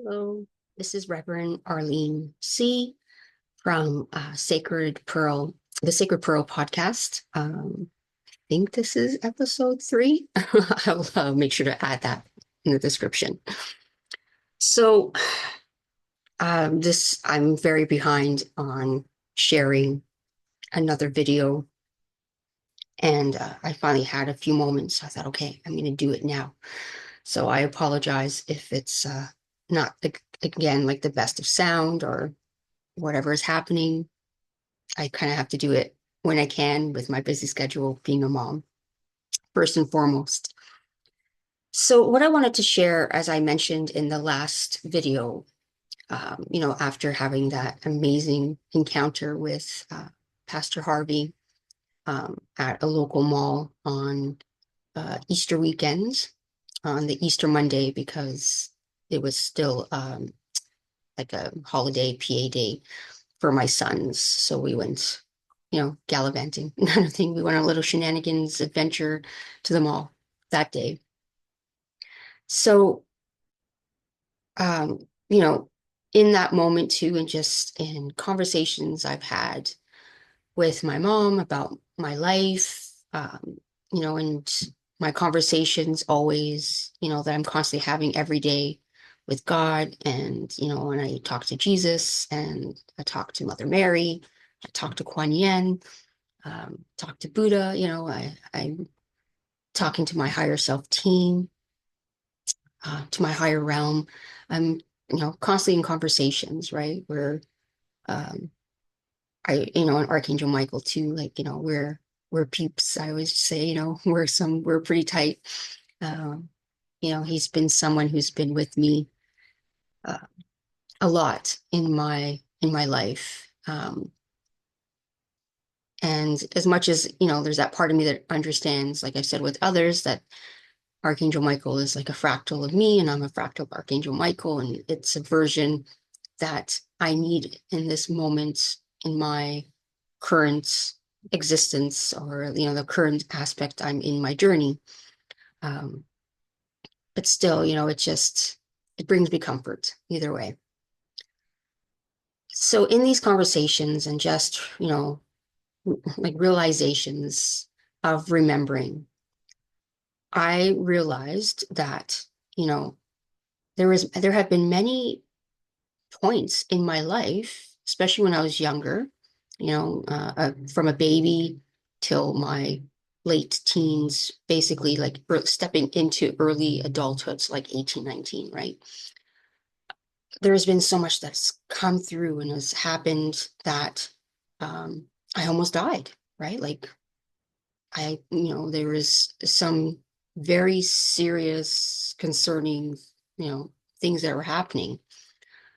Hello, this is Reverend Arlene C. from the Sacred Pearl podcast. I think this is episode 3. I'll make sure to add that in the description. So, I'm very behind on sharing another video, and I finally had a few moments. I thought, okay, I'm going to do it now. So I apologize if it's not again like the best of sound or whatever is happening. I kind of have to do it when I can with my busy schedule, being a mom, first and foremost. So, what I wanted to share, as I mentioned in the last video, after having that amazing encounter with Pastor Harvey at a local mall on Easter weekends, on the Easter Monday, because it was still like a holiday PA day for my sons. So we went, gallivanting kind of thing. We went on a little shenanigans adventure to the mall that day. So, um, you know, in that moment too, and just in conversations I've had with my mom about my life, and my conversations always, that I'm constantly having every day with God. And, when I talk to Jesus and I talk to Mother Mary, I talk to Kuan Yin, talk to Buddha, I'm talking to my higher self team, to my higher realm. I'm, constantly in conversations, right? Where um, and Archangel Michael too, like, we're peeps. I always say, we're pretty tight. Um, he's been someone who's been with me uh, a lot in my life. And as much as, there's that part of me that understands, like I've said with others, that Archangel Michael is like a fractal of me and I'm a fractal of Archangel Michael. And it's a version that I need in this moment in my current existence, or, the current aspect I'm in my journey. Um, but still, it brings me comfort either way. So in these conversations and just, like realizations of remembering, I realized that, you know, there have been many points in my life, especially when I was younger, from a baby till my late teens, basically like stepping into early adulthood, so like 18, 19, right? There's been so much that's come through and has happened that I almost died, right? Like there was some very serious, concerning, things that were happening.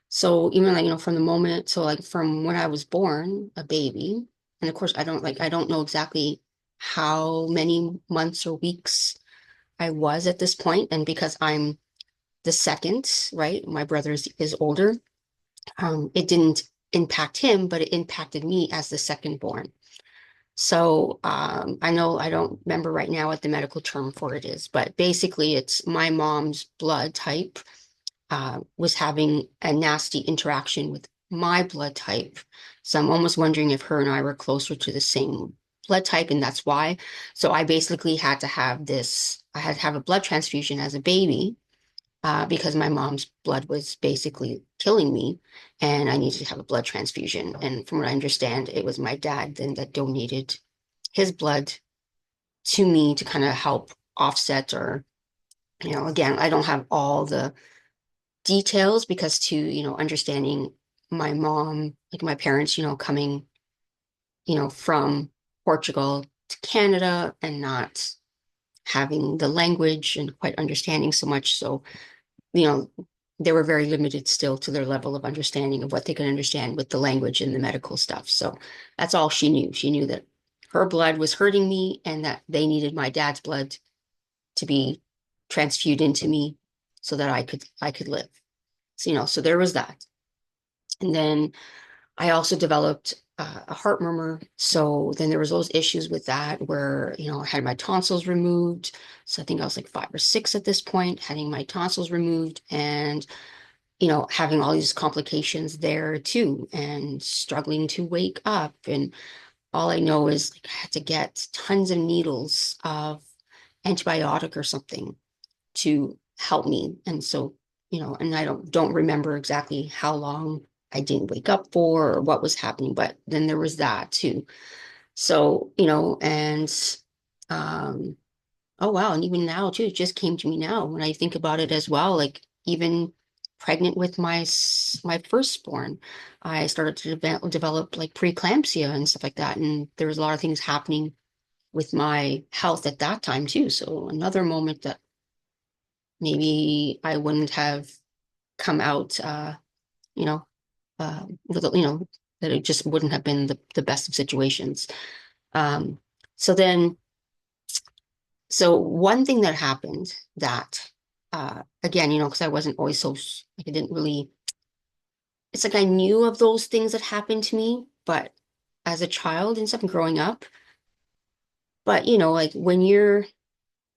So even like, from the moment, so like from when I was born, a baby, and of course I don't know exactly how many months or weeks I was at this point. And because I'm the second, right? My brother is older. It didn't impact him, but it impacted me as the second born. So I know I don't remember right now what the medical term for it is, but basically it's my mom's blood type was having a nasty interaction with my blood type. So I'm almost wondering if her and I were closer to the same blood type, and that's why. So I basically I had to have a blood transfusion as a baby because my mom's blood was basically killing me, and I needed to have a blood transfusion. And from what I understand, it was my dad then that donated his blood to me to kind of help offset, or, again, I don't have all the details because to, understanding my mom, like my parents, coming, from Portugal to Canada and not having the language and quite understanding so much. So, you know, they were very limited still to their level of understanding of what they could understand with the language and the medical stuff. So that's all she knew. She knew that her blood was hurting me and that they needed my dad's blood to be transfused into me so that I could live. So, so there was that. And then I also developed a heart murmur. So then there was those issues with that where, I had my tonsils removed. So I think I was like 5 or 6 at this point, having my tonsils removed. And having all these complications there too, and struggling to wake up. And all I know is like I had to get tons of needles of antibiotic or something to help me. And so, and I don't remember exactly how long I didn't wake up for or what was happening, but then there was that too. So, and um oh wow, and even now too, it just came to me now when I think about it as well, like even pregnant with my firstborn, I started to develop like preeclampsia and stuff like that, and there was a lot of things happening with my health at that time too. So another moment that maybe I wouldn't have come out, you know, with, that it just wouldn't have been the best of situations. Um, so then, so one thing that happened that, again, because I wasn't always so, like, I didn't really, it's like I knew of those things that happened to me, but as a child and stuff and growing up, but, like when you're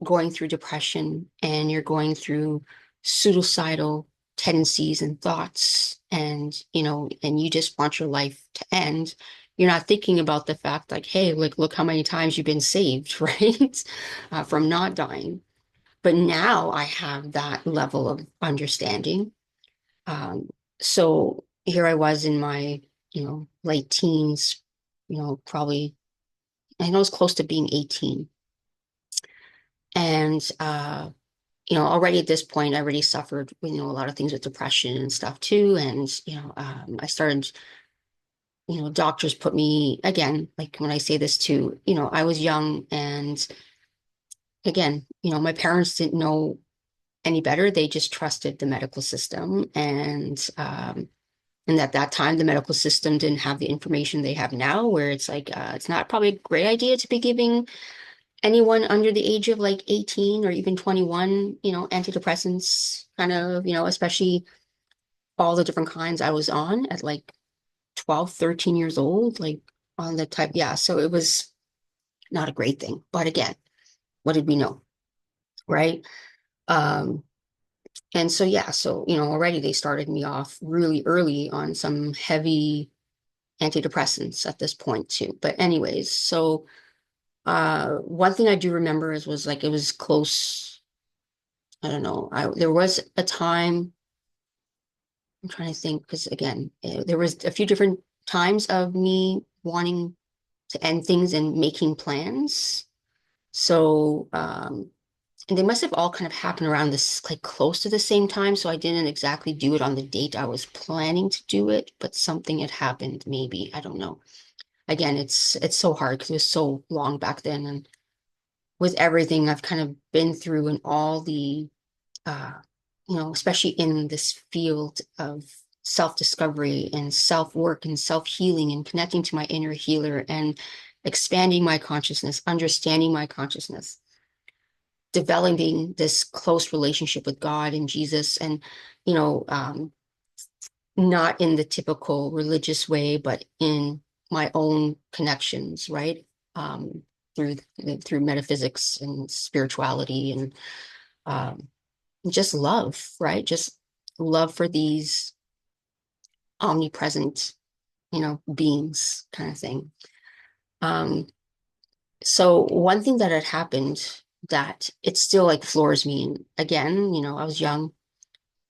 going through depression and you're going through suicidal tendencies and thoughts and and you just want your life to end, you're not thinking about the fact like, hey, like look how many times you've been saved, right? From not dying. But now I have that level of understanding. So here I was in my late teens, probably I know it's close to being 18. And already at this point, I already suffered, a lot of things with depression and stuff too. And, I started, doctors put me, again, like when I say this too, I was young and again, my parents didn't know any better. They just trusted the medical system. And at that time, the medical system didn't have the information they have now, where it's like, it's not probably a great idea to be giving anyone under the age of like 18 or even 21, antidepressants, kind of, especially all the different kinds I was on at like 12, 13 years old, like on the type. Yeah. So it was not a great thing. But again, what did we know? Right. Um, and so, yeah. So, already they started me off really early on some heavy antidepressants at this point too. But anyways, so one thing I do remember is was like it was close. I don't know. There was a time, I'm trying to think, because again, there was a few different times of me wanting to end things and making plans. So, and they must have all kind of happened around this, like close to the same time. So I didn't exactly do it on the date I was planning to do it, but something had happened, maybe. I don't know. Again, it's so hard because it was so long back then. And with everything I've kind of been through and all the uh, especially in this field of self-discovery and self-work and self-healing and connecting to my inner healer and expanding my consciousness, understanding my consciousness, developing this close relationship with God and Jesus, and you know, um, not in the typical religious way, but in my own connections, right? Um, through through metaphysics and spirituality and um, just love, right? Just love for these omnipresent, beings kind of thing. Um, so one thing that had happened that it still like floors me. And again, I was young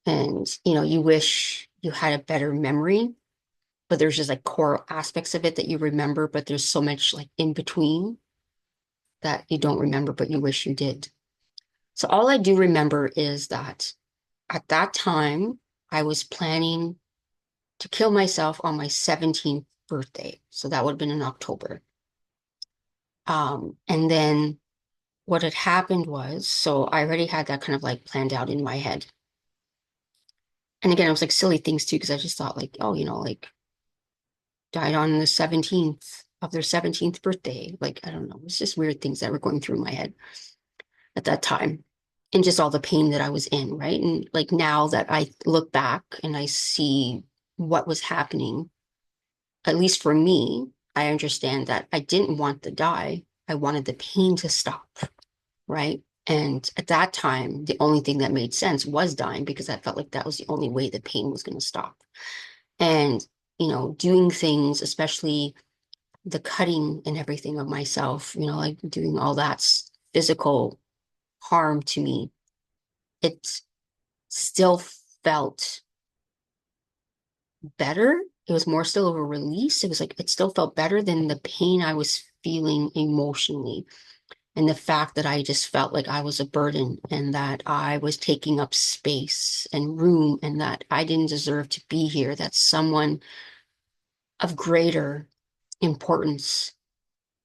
and, you wish you had a better memory, but there's just like core aspects of it that you remember, but there's so much like in between that you don't remember, but you wish you did. So all I do remember is that at that time, I was planning to kill myself on my 17th birthday. So that would have been in October. And then what had happened was, so I already had that kind of like planned out in my head. And again, it was like silly things too, because I just thought like, oh, like died on the 17th of their 17th birthday. Like, I don't know. It's just weird things that were going through my head at that time. And just all the pain that I was in, right? And like now that I look back and I see what was happening, at least for me, I understand that I didn't want to die. I wanted the pain to stop, right? And at that time, the only thing that made sense was dying because I felt like that was the only way the pain was going to stop. And, doing things, especially the cutting and everything of myself, like doing all that physical harm to me, it still felt better. It was more still of a release. It was like, it still felt better than the pain I was feeling emotionally. And the fact that I just felt like I was a burden and that I was taking up space and room and that I didn't deserve to be here, that someone of greater importance,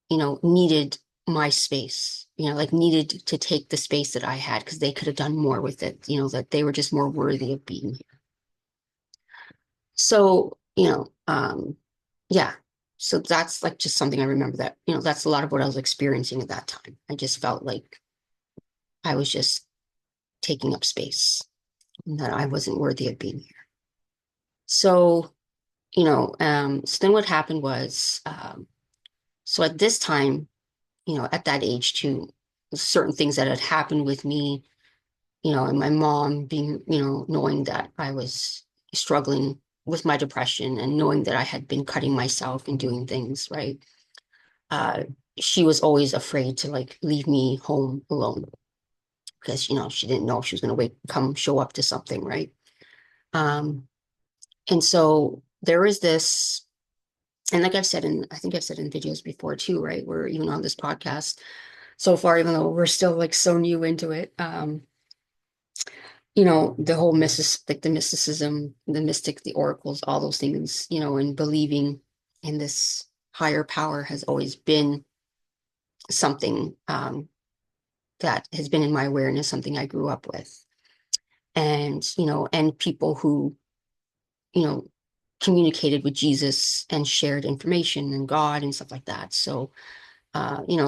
needed my space, like needed to take the space that I had because they could have done more with it, that they were just more worthy of being here. So, yeah. So that's like just something I remember that, that's a lot of what I was experiencing at that time. I just felt like I was just taking up space and that I wasn't worthy of being here. So, so then what happened was, so at this time, at that age too, certain things that had happened with me, and my mom being, knowing that I was struggling with my depression and knowing that I had been cutting myself and doing things, right? Uh, she was always afraid to like leave me home alone because, she didn't know if she was going to come show up to something, right? Um, and so there is this, and like I think I've said in videos before too, right? We're even on this podcast so far, even though we're still like so new into it. The whole like the mysticism, the mystic, the oracles, all those things, and believing in this higher power has always been something that has been in my awareness, something I grew up with. And people who, you know, communicated with Jesus and shared information and God and stuff like that. So,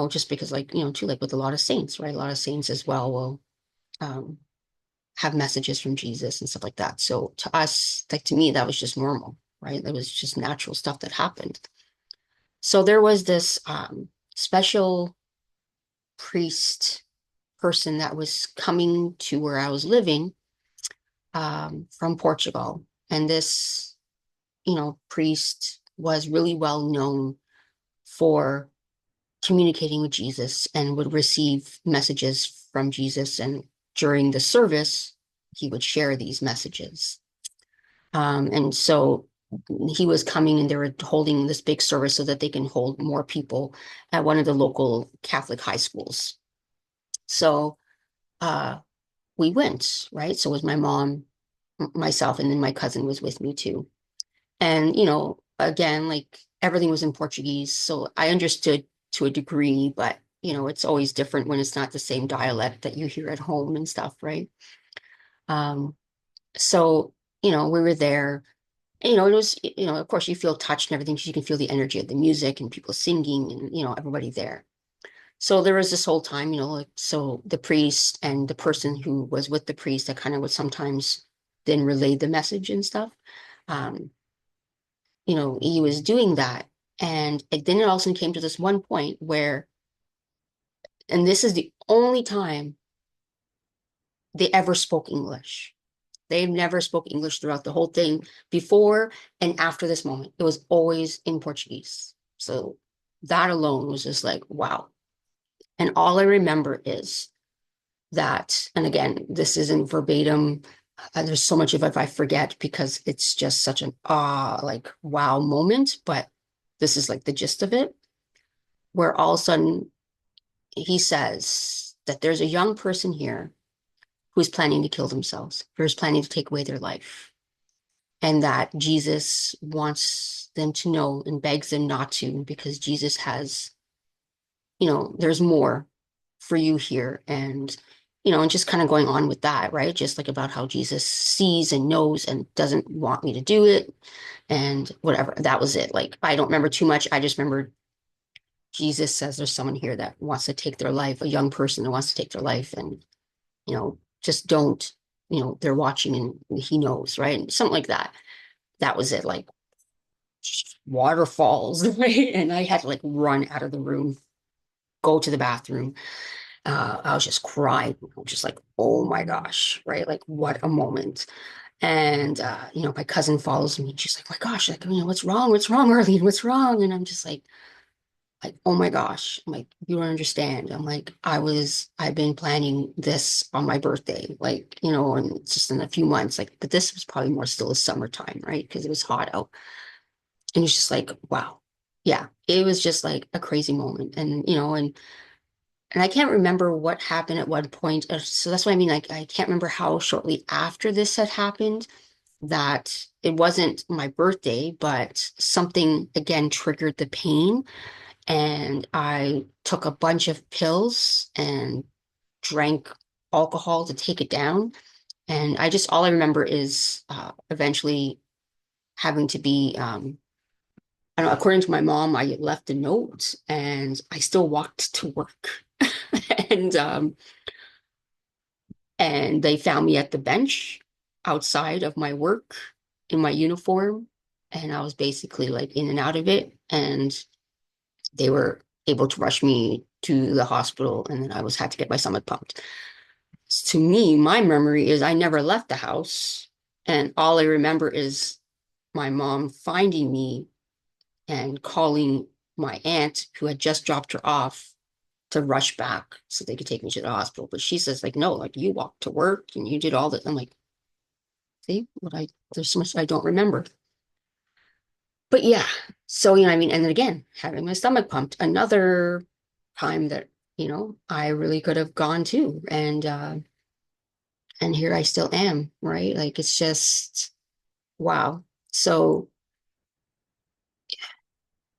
just because like, too, like with a lot of saints, right? A lot of saints as well will, um, have messages from Jesus and stuff like that. So to us, like to me, that was just normal, right? That was just natural stuff that happened. So there was this special priest person that was coming to where I was living from Portugal. And this, priest was really well known for communicating with Jesus and would receive messages from Jesus. And during the service, he would share these messages. And so he was coming and they were holding this big service so that they can hold more people at one of the local Catholic high schools. So uh, we went, right? So it was my mom, myself, and then my cousin was with me too. And, again, like everything was in Portuguese. So I understood to a degree, but, it's always different when it's not the same dialect that you hear at home and stuff, right? Um, so, we were there. And, it was, of course, you feel touched and everything because you can feel the energy of the music and people singing and, everybody there. So there was this whole time, like, so the priest and the person who was with the priest that kind of would sometimes then relay the message and stuff. Um, he was doing that. And then it also came to this one point where, and this is the only time they ever spoke English. They never spoke English throughout the whole thing before and after this moment. It was always in Portuguese. So that alone was just like, wow. And all I remember is that, and again, this isn't verbatim. There's so much of it I forget because it's just such an like wow moment, but this is like the gist of it, where all of a sudden he says that there's a young person here who's planning to kill themselves, who's planning to take away their life, and that Jesus wants them to know and begs them not to because Jesus has, there's more for you here. And just kind of going on with that, right? Just like about how Jesus sees and knows and doesn't want me to do it and whatever. That was it. Like, I don't remember too much. I just remember Jesus says there's someone here that wants to take their life, a young person that wants to take their life. And, just don't, they're watching and he knows, right? And something like that. That was it. Like, waterfalls, right? And I had to like run out of the room, go to the bathroom. I was just crying, just like, oh my gosh, right? Like, what a moment. And my cousin follows me. She's like, my gosh, like, what's wrong? What's wrong, Arlene? What's wrong? And I'm just like, oh my gosh. I'm like, you don't understand. I'm like, I've been planning this on my birthday, like, and it's just in a few months, like, but this was probably more still a summertime, right? Because it was hot out. And it's just like, wow. Yeah, it was just like a crazy moment. And I can't remember what happened at one point. So that's what I mean. Like, I can't remember how shortly after this had happened that it wasn't my birthday, but something again triggered the pain. And I took a bunch of pills and drank alcohol to take it down. And all I remember is eventually having to be, I don't know, according to my mom, I left a note and I still walked to work. and and they found me at the bench outside of my work in my uniform. And I was basically like in and out of it. And they were able to rush me to the hospital. And then had to get my stomach pumped. To me, my memory is I never left the house. And all I remember is my mom finding me and calling my aunt who had just dropped her off to rush back so they could take me to the hospital. But she says, like, no, like you walked to work and you did all that. I'm like, see there's so much I don't remember. But yeah, so I mean, and then again, having my stomach pumped, another time that, I really could have gone to. And here I still am, right? Like it's just wow. So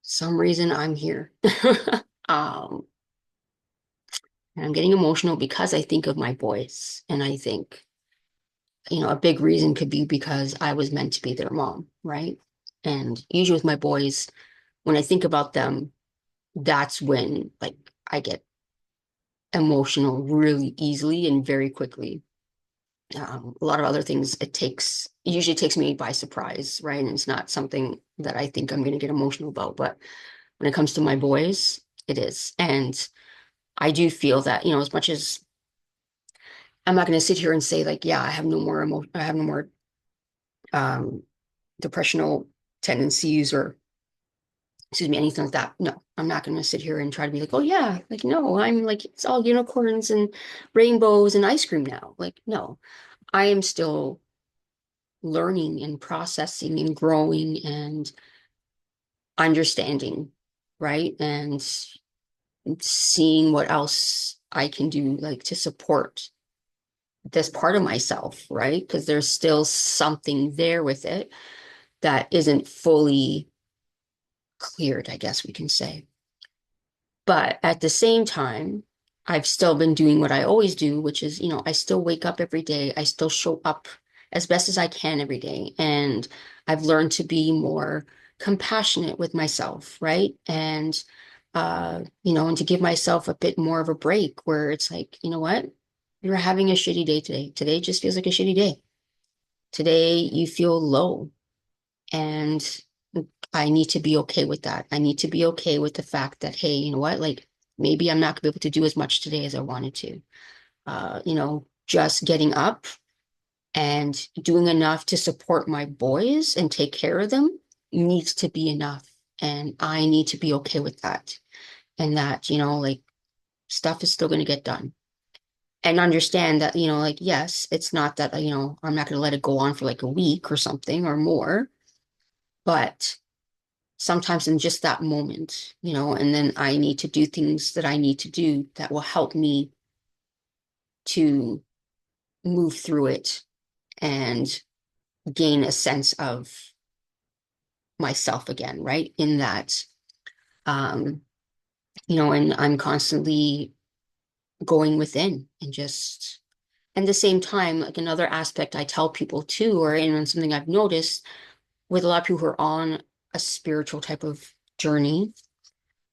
some reason I'm here. um, and I'm getting emotional because I think of my boys and I think a big reason could be because I was meant to be their mom, right? And usually with my boys, when I think about them, that's when like I get emotional really easily and very quickly. A lot of other things, usually takes me by surprise, right? And it's not something that I think I'm going to get emotional about. But when it comes to my boys, it is. And I do feel that, as much as I'm not going to sit here and say like, yeah, I have no more um, depressional tendencies or excuse me, anything like that. No, I'm not going to sit here and try to be like, oh yeah, like no, I'm like it's all unicorns and rainbows and ice cream now. Like no, I am still learning and processing and growing and understanding, right? And seeing what else I can do like to support this part of myself, right? Because there's still something there with it that isn't fully cleared, I guess we can say. But at the same time, I've still been doing what I always do, which is, I still wake up every day. I still show up as best as I can every day. And I've learned to be more compassionate with myself, right? And to give myself a bit more of a break where it's like, you know what? You're having a shitty day today. Today just feels like a shitty day. Today you feel low. And I need to be okay with that. I need to be okay with the fact that, hey, you know what? Like maybe I'm not gonna be able to do as much today as I wanted to. Just getting up and doing enough to support my boys and take care of them needs to be enough. And I need to be okay with that. And that, like stuff is still gonna get done. And understand that, like, yes, it's not that, I'm not gonna let it go on for like a week or something or more, but sometimes in just that moment, and then I need to do things that I need to do that will help me to move through it and gain a sense of myself again, right? In that, um, and I'm constantly going within and just, and the same time, like another aspect I tell people too, or in something I've noticed with a lot of people who are on a spiritual type of journey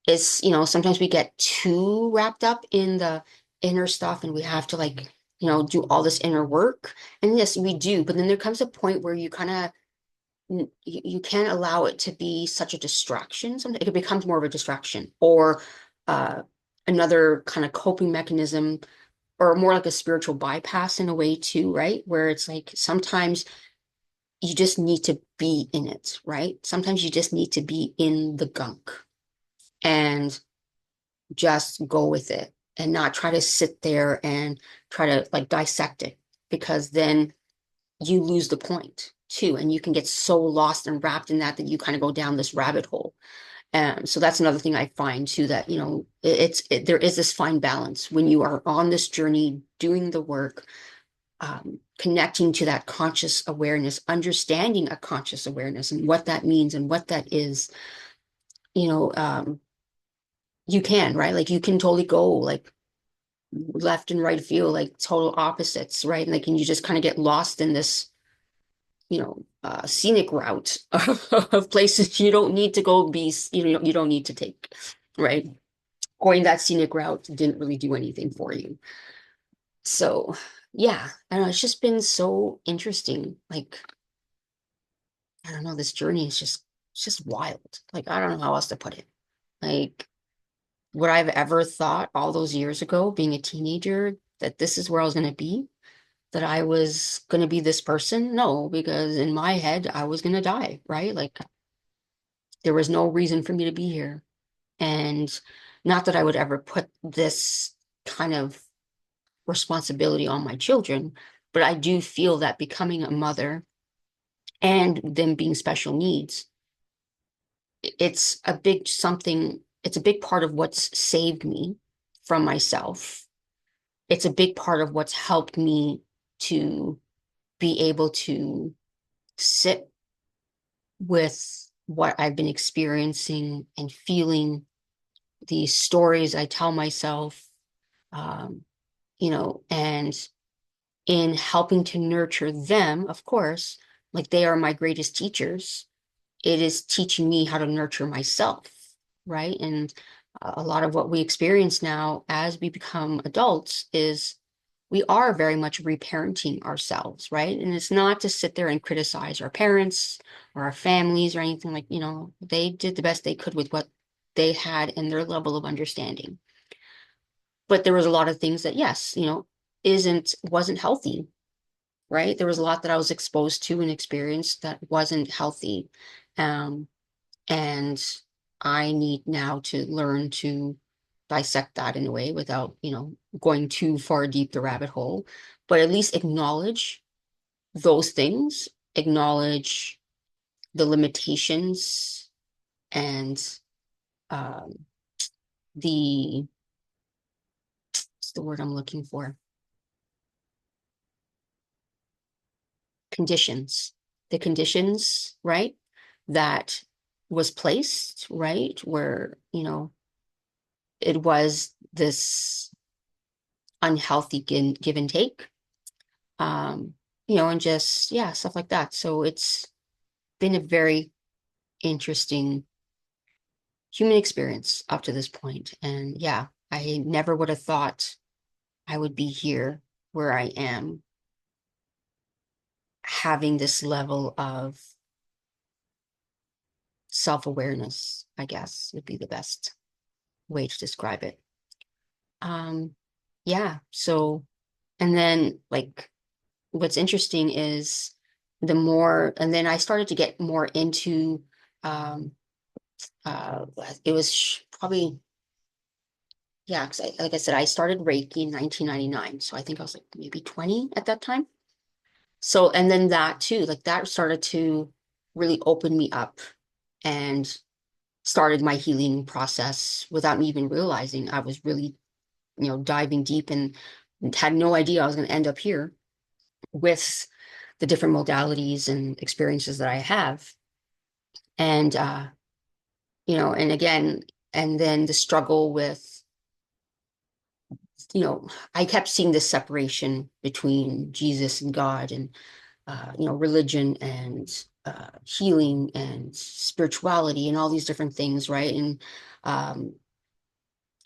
is, sometimes we get too wrapped up in the inner stuff and we have to like, do all this inner work. And yes, we do. But then there comes a point where you kind of, you can't allow it to be such a distraction. Sometimes it becomes more of a distraction or another kind of coping mechanism, or more like a spiritual bypass in a way too, right? Where it's like sometimes you just need to be in it, right? Sometimes you just need to be in the gunk and just go with it and not try to sit there and try to like dissect it, because then you lose the point too. And you can get so lost and wrapped in that you kind of go down this rabbit hole. So that's another thing I find too, that, there is this fine balance when you are on this journey, doing the work, connecting to that conscious awareness, understanding a conscious awareness and what that means and what that is, you know, you can, right? Like you can totally go like left and right field, like total opposites, right? Like, and you just kind of get lost in this, scenic route of places you don't need to go be, you don't need to take, right? Going that scenic route didn't really do anything for you. So yeah, I don't know, it's just been so interesting. Like, I don't know, this journey is it's just wild. Like, I don't know how else to put it. Like, would I've ever thought all those years ago, being a teenager, that this is where I was going to be? That I was going to be this person? No, because in my head, I was going to die, right? Like, there was no reason for me to be here. And not that I would ever put this kind of responsibility on my children, but I do feel that becoming a mother and them being special needs, it's a big something, it's a big part of what's saved me from myself. It's a big part of what's helped me to be able to sit with what I've been experiencing and feeling, these stories I tell myself, um, and in helping to nurture them, of course, like they are my greatest teachers. It is teaching me how to nurture myself, right? And a lot of what we experience now as we become adults is we are very much reparenting ourselves, right? And it's not to sit there and criticize our parents or our families or anything, like, they did the best they could with what they had and their level of understanding. But there was a lot of things that, yes, wasn't healthy, right? There was a lot that I was exposed to and experienced that wasn't healthy. Um, and I need now to learn to dissect that in a way without, going too far deep the rabbit hole, but at least acknowledge those things, acknowledge the limitations and um, the, what's the word I'm looking for? Conditions, the conditions, right? That was placed, right? Where, it was this unhealthy give and take, um, and just, yeah, stuff like that. So it's been a very interesting human experience up to this point. And yeah, I never would have thought I would be here where I am, having this level of self-awareness, I guess would be the best way to describe it. Um, yeah, so, and then like what's interesting is and then I started to get more into, um, it was probably, yeah, because like I said, I started Reiki in 1999. So I think I was like maybe 20 at that time. So, and then that too, like that started to really open me up and started my healing process without me even realizing. I was really, diving deep and had no idea I was going to end up here with the different modalities and experiences that I have. And, and again, and then the struggle with, I kept seeing this separation between Jesus and God and, religion and healing and spirituality and all these different things, right? Um,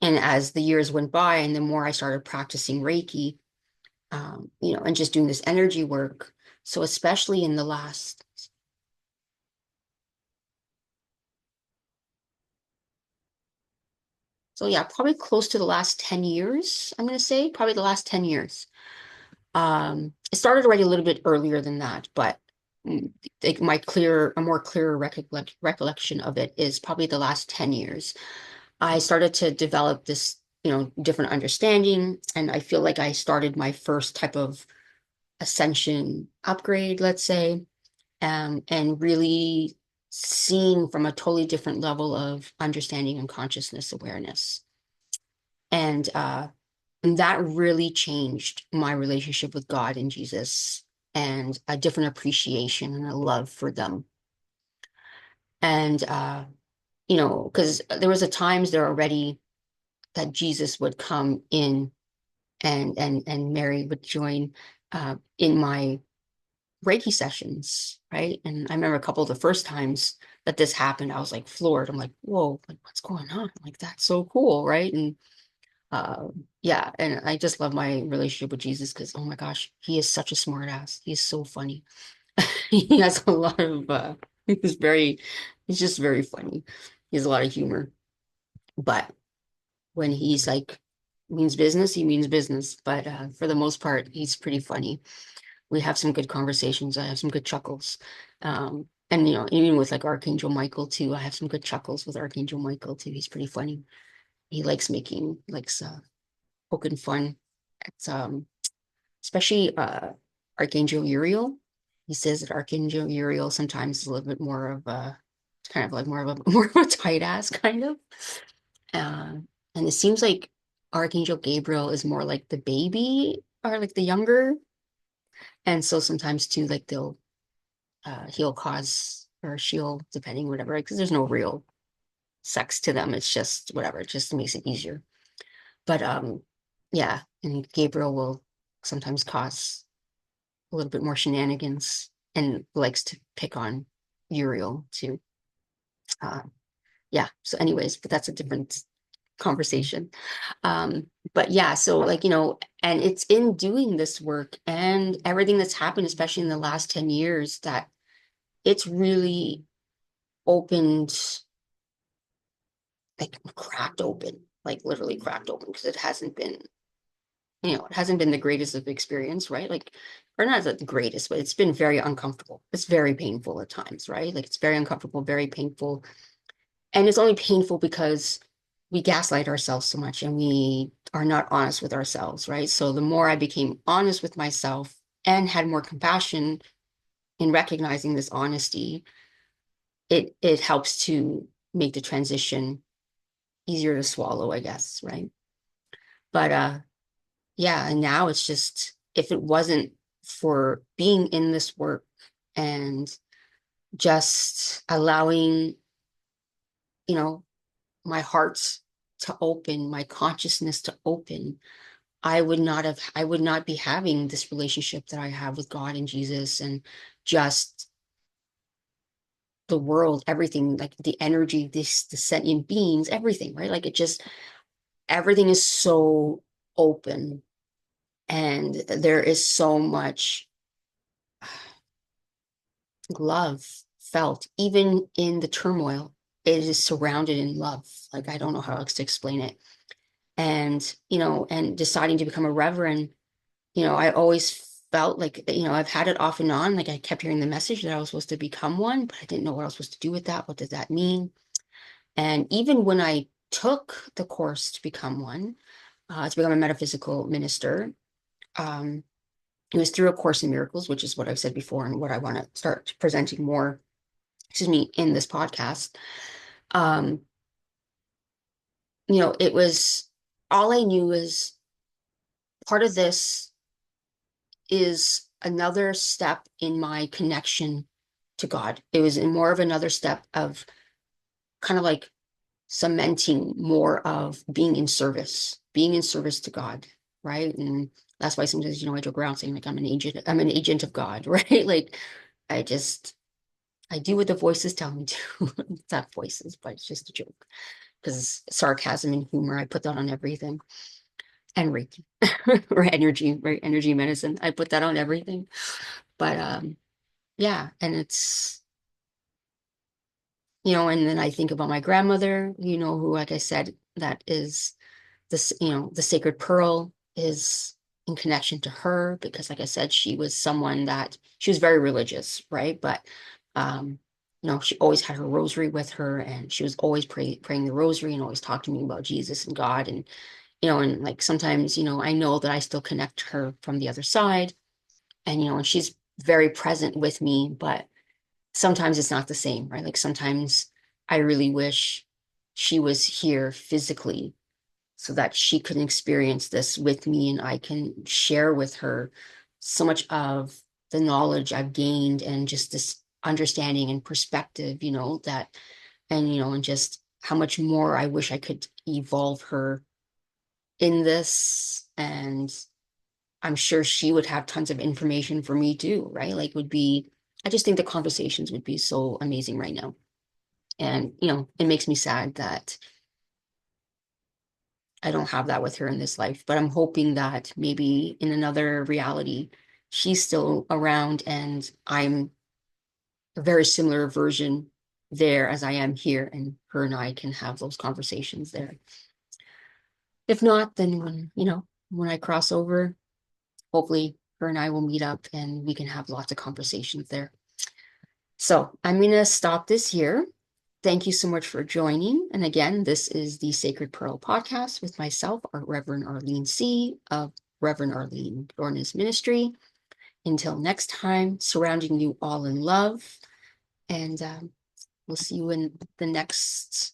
and as the years went by and the more I started practicing Reiki, and just doing this energy work. So especially in the last, So yeah, probably close to the last 10 years, I'm going to say, probably the last 10 years. It started already a little bit earlier than that, but like a more clearer recollection of it is probably the last 10 years. I started to develop this, different understanding, and I feel like I started my first type of ascension upgrade, let's say, and really seeing from a totally different level of understanding and consciousness awareness. And that really changed my relationship with God and Jesus, and a different appreciation and a love for them. And because there was a times there already that Jesus would come in, and Mary would join in my Reiki sessions, right? And I remember a couple of the first times that this happened, I was like floored. I'm like, whoa, like what's going on? Like that's so cool, right? And uh, yeah, and I just love my relationship with Jesus because, oh my gosh, he is such a smart ass. He is so funny. He has a lot of he's very he's just very funny. He has a lot of humor. But when he's like means business, he means business. But for the most part, he's pretty funny. We have some good conversations. I have some good chuckles. And even with like Archangel Michael too, I have some good chuckles with Archangel Michael too. He's pretty funny. He likes poking fun. It's especially Archangel Uriel. He says that Archangel Uriel sometimes is a little bit more of a kind of like more of a more of a tight ass kind of. Uh, and it seems like Archangel Gabriel is more like the baby or like the younger. And so sometimes too, like he'll cause or she'll, depending whatever, because there's no real sex to them. It's just whatever. It just makes it easier. But yeah, and Gabriel will sometimes cause a little bit more shenanigans and likes to pick on Uriel too. Uh, yeah. So, anyways, but that's a different conversation. But yeah, so like, and it's in doing this work and everything that's happened, especially in the last 10 years, that it's really opened, like cracked open, like literally cracked open, because it hasn't been the greatest of experience, right? Like, or not the greatest, but it's been very uncomfortable. It's very painful at times, right? Like it's very uncomfortable, very painful. And it's only painful because we gaslight ourselves so much and we are not honest with ourselves, right? So the more I became honest with myself and had more compassion in recognizing this honesty, it helps to make the transition easier to swallow, I guess, right? But yeah, and now it's just, if it wasn't for being in this work and just allowing, you know, my heart to open, my consciousness to open, I would not be having this relationship that I have with God and Jesus, and just the world, everything, like the energy, the sentient beings, everything, right? Like everything is so open, and there is so much love felt, even in the turmoil. It is surrounded in love. Like, I don't know how else to explain it. And, and deciding to become a reverend, I always felt like, I've had it off and on. Like, I kept hearing the message that I was supposed to become one, but I didn't know what I was supposed to do with that. What does that mean? And even when I took the course to become one, to become a metaphysical minister, um, it was through A Course in Miracles, which is what I've said before and what I want to start presenting more, excuse me, in this podcast. Um, it was, all I knew is part of this is another step in my connection to God. It was more of another step of kind of like cementing more of being in service to God, right? And that's why sometimes, I joke around saying like I'm an agent of God, right? Like I just I do what the voices tell me to. It's not voices, but it's just a joke. Because sarcasm and humor, I put that on everything. And Reiki or energy, right? Energy medicine. I put that on everything. But yeah, and it's, and then I think about my grandmother, who, like I said, that is this, the sacred pearl is in connection to her, because like I said, she was someone that she was very religious, right? But she always had her rosary with her, and she was always praying the rosary and always talking to me about Jesus and God. And and like sometimes, I know that I still connect to her from the other side, and and she's very present with me, but sometimes it's not the same, right? Like sometimes I really wish she was here physically so that she could experience this with me and I can share with her so much of the knowledge I've gained and just this understanding and perspective, that, and just how much more I wish I could evolve her in this. And I'm sure she would have tons of information for me too, right? Like I just think the conversations would be so amazing right now. And, it makes me sad that I don't have that with her in this life, but I'm hoping that maybe in another reality, she's still around and I'm a very similar version there as I am here, and her and I can have those conversations there. If not, then when I cross over, hopefully her and I will meet up and we can have lots of conversations there. So I'm going to stop this here. Thank you so much for joining. And again, this is the Sacred Pearl podcast with myself, our Reverend Arlene C. of Reverend Arlene Codorniz Ministry. Until next time, surrounding you all in love. And we'll see you in the next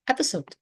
episode.